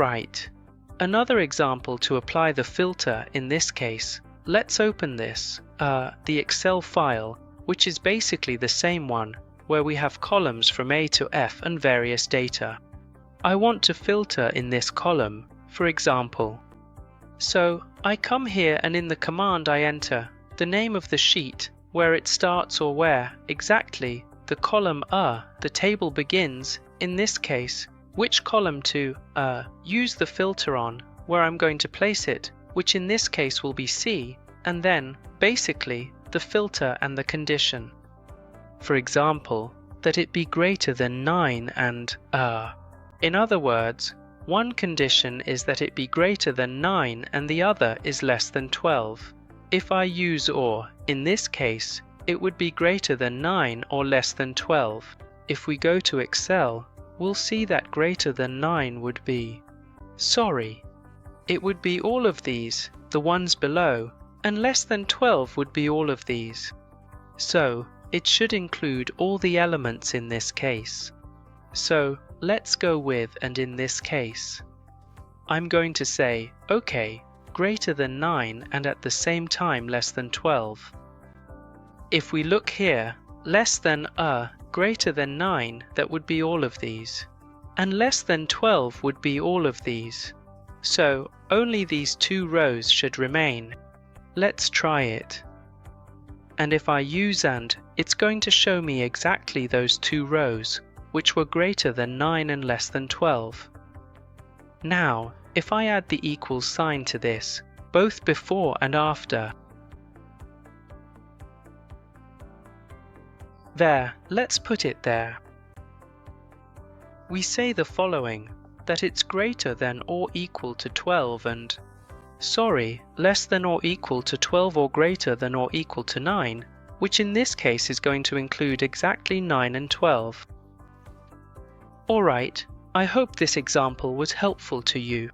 Alright, another example to apply the filter in this case. Let's open this, the Excel file, which is basically the same one, where we have columns from A to F and various data. I want to filter in this column, for example. So I come here and in the command I enter the name of the sheet, where it starts or where, exactly, the column the table begins, in this case, which column to use the filter on, where I'm going to place it, which in this case will be C, and then, basically, the filter and the condition. For example, that it be greater than 9 and In other words, one condition is that it be greater than 9 and the other is less than 12. If I use OR, in this case, it would be greater than 9 or less than 12. If we go to Excel, we'll see that greater than 9 would be, it would be all of these, the ones below, and less than 12 would be all of these. So, it should include all the elements in this case. So, let's go with and in this case. I'm going to say, OK, greater than 9 and at the same time less than 12. If we look here, less than greater than 9, that would be all of these. And less than 12 would be all of these. So, only these two rows should remain. Let's try it. And if I use AND, it's going to show me exactly those two rows, which were greater than 9 and less than 12. Now, if I add the equals sign to this, both before and after. There, let's put it there. We say the following, that it's greater than or equal to 12 and, less than or equal to 12 or greater than or equal to 9, which in this case is going to include exactly 9 and 12. Alright, I hope this example was helpful to you.